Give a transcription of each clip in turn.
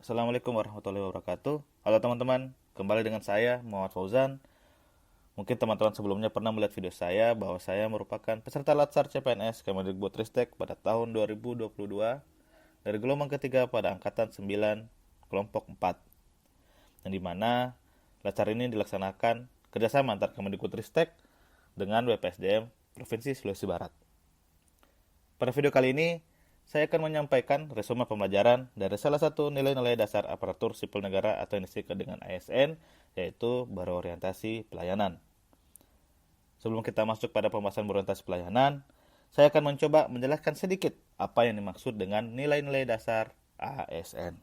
Assalamualaikum warahmatullahi wabarakatuh. Halo teman-teman, kembali dengan saya Muhammad Fauzan. Mungkin teman-teman sebelumnya pernah melihat video saya bahwa saya merupakan peserta Latsar CPNS Kemendikbudristek pada tahun 2022 dari gelombang ketiga pada angkatan 9 kelompok 4. Yang dimana Latsar ini dilaksanakan kerjasama antar Kemendikbudristek dengan BPSDM Provinsi Sulawesi Barat. Pada video kali ini, saya akan menyampaikan resume pembelajaran dari salah satu nilai-nilai dasar aparatur sipil negara atau yang disingkat dengan ASN, yaitu berorientasi pelayanan. Sebelum kita masuk pada pembahasan berorientasi pelayanan, saya akan mencoba menjelaskan sedikit apa yang dimaksud dengan nilai-nilai dasar ASN.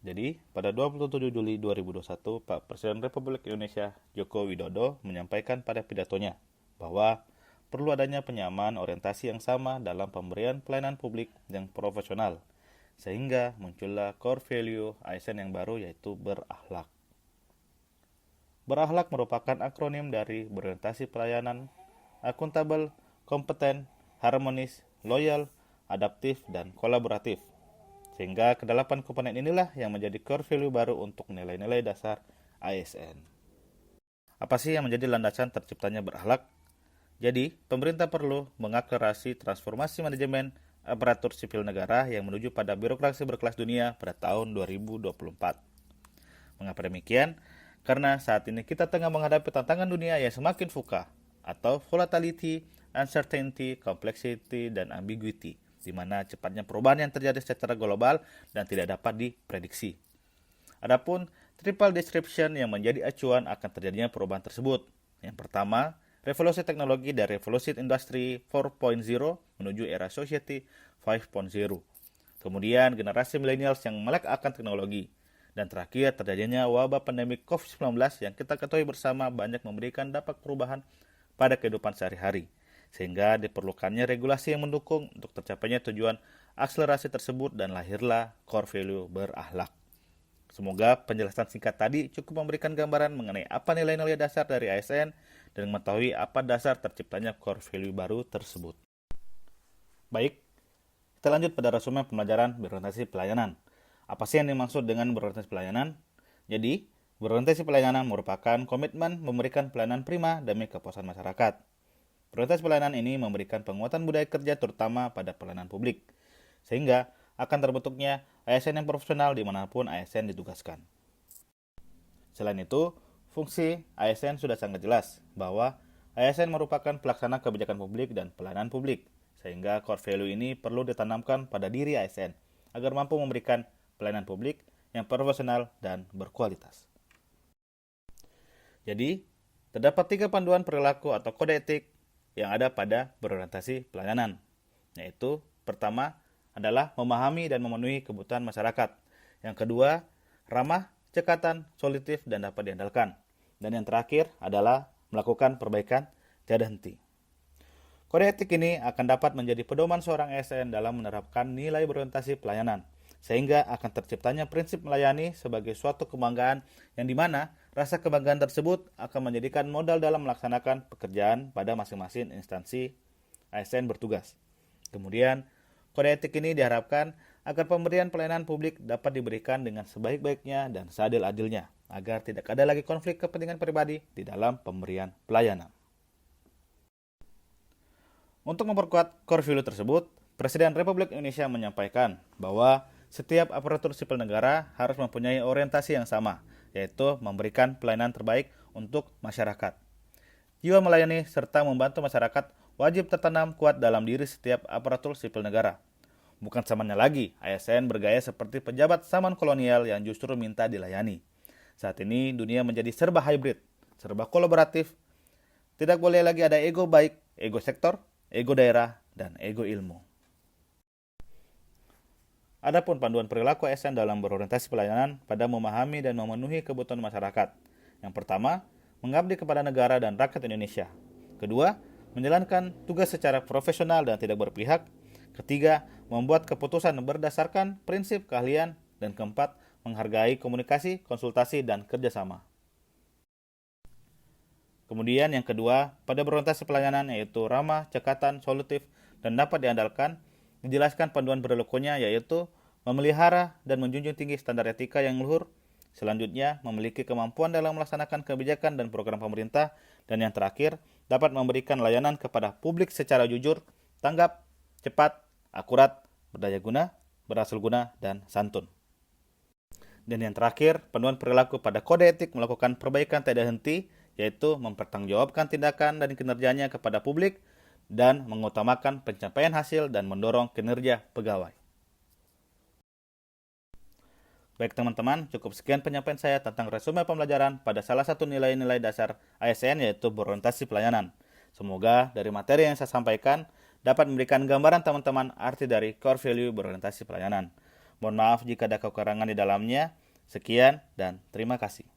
Jadi, pada 27 Juli 2021, Pak Presiden Republik Indonesia Joko Widodo menyampaikan pada pidatonya bahwa perlu adanya penyamaan orientasi yang sama dalam pemberian pelayanan publik yang profesional, sehingga muncullah core value ASN yang baru yaitu berakhlak. Berakhlak merupakan akronim dari berorientasi pelayanan, akuntabel, kompeten, harmonis, loyal, adaptif, dan kolaboratif. Sehingga kedelapan komponen inilah yang menjadi core value baru untuk nilai-nilai dasar ASN. Apa sih yang menjadi landasan terciptanya berakhlak? Jadi, pemerintah perlu mengakselerasi transformasi manajemen aparatur sipil negara yang menuju pada birokrasi berkelas dunia pada tahun 2024. Mengapa demikian? Karena saat ini kita tengah menghadapi tantangan dunia yang semakin VUCA atau volatility, uncertainty, complexity, dan ambiguity, di mana cepatnya perubahan yang terjadi secara global dan tidak dapat diprediksi. Adapun triple description yang menjadi acuan akan terjadinya perubahan tersebut. Yang pertama, revolusi teknologi dari revolusi industri 4.0 menuju era society 5.0. Kemudian generasi millennials yang melek akan teknologi. Dan terakhir terjadinya wabah pandemi COVID-19 yang kita ketahui bersama banyak memberikan dampak perubahan pada kehidupan sehari-hari. Sehingga diperlukannya regulasi yang mendukung untuk tercapainya tujuan akselerasi tersebut dan lahirlah core value berakhlak. Semoga penjelasan singkat tadi cukup memberikan gambaran mengenai apa nilai-nilai dasar dari ASN dan mengetahui apa dasar terciptanya core value baru tersebut. Baik, kita lanjut pada resume pembelajaran berorientasi pelayanan. Apa sih yang dimaksud dengan berorientasi pelayanan? Jadi, berorientasi pelayanan merupakan komitmen memberikan pelayanan prima demi kepuasan masyarakat. Berorientasi pelayanan ini memberikan penguatan budaya kerja terutama pada pelayanan publik, sehingga akan terbentuknya ASN yang profesional dimanapun ASN ditugaskan. Selain itu, fungsi ASN sudah sangat jelas bahwa ASN merupakan pelaksana kebijakan publik dan pelayanan publik, sehingga core value ini perlu ditanamkan pada diri ASN agar mampu memberikan pelayanan publik yang profesional dan berkualitas. Jadi, terdapat 3 panduan perilaku atau kode etik yang ada pada berorientasi pelayanan, yaitu pertama adalah memahami dan memenuhi kebutuhan masyarakat. Yang kedua, ramah, cekatan, solutif, dan dapat diandalkan. Dan yang terakhir adalah melakukan perbaikan tiada henti. Kode etik ini akan dapat menjadi pedoman seorang ASN dalam menerapkan nilai berorientasi pelayanan, sehingga akan terciptanya prinsip melayani sebagai suatu kebanggaan yang dimana rasa kebanggaan tersebut akan menjadikan modal dalam melaksanakan pekerjaan pada masing-masing instansi ASN bertugas. Kemudian, kode etik ini diharapkan agar pemberian pelayanan publik dapat diberikan dengan sebaik-baiknya dan seadil-adilnya, agar tidak ada lagi konflik kepentingan pribadi di dalam pemberian pelayanan. Untuk memperkuat core value tersebut, Presiden Republik Indonesia menyampaikan bahwa setiap aparatur sipil negara harus mempunyai orientasi yang sama, yaitu memberikan pelayanan terbaik untuk masyarakat. Jiwa melayani serta membantu masyarakat wajib tertanam kuat dalam diri setiap aparatur sipil negara. Bukan samanya lagi, ASN bergaya seperti pejabat zaman kolonial yang justru minta dilayani. Saat ini dunia menjadi serba hybrid, serba kolaboratif. Tidak boleh lagi ada ego baik, ego sektor, ego daerah, dan ego ilmu. Adapun panduan perilaku ASN dalam berorientasi pelayanan pada memahami dan memenuhi kebutuhan masyarakat. Yang pertama, mengabdi kepada negara dan rakyat Indonesia. Kedua, menjalankan tugas secara profesional dan tidak berpihak. Ketiga, membuat keputusan berdasarkan prinsip keahlian. Dan keempat, menghargai komunikasi, konsultasi, dan kerjasama. Kemudian yang kedua, pada berorientasi pelayanan yaitu ramah, cekatan, solutif, dan dapat diandalkan, dijelaskan panduan perilakunya yaitu memelihara dan menjunjung tinggi standar etika yang luhur. Selanjutnya, memiliki kemampuan dalam melaksanakan kebijakan dan program pemerintah. Dan yang terakhir, dapat memberikan layanan kepada publik secara jujur, tanggap, cepat, akurat, berdaya guna, berhasil guna, dan santun. Dan yang terakhir, penuhan perilaku pada kode etik melakukan perbaikan tidak henti, yaitu mempertanggungjawabkan tindakan dan kinerjanya kepada publik, dan mengutamakan pencapaian hasil dan mendorong kinerja pegawai. Baik teman-teman, cukup sekian penyampaian saya tentang resume pembelajaran pada salah satu nilai-nilai dasar ASN, yaitu berorientasi pelayanan. Semoga dari materi yang saya sampaikan dapat memberikan gambaran teman-teman arti dari core value berorientasi pelayanan. Mohon maaf jika ada kekurangan di dalamnya. Sekian dan terima kasih.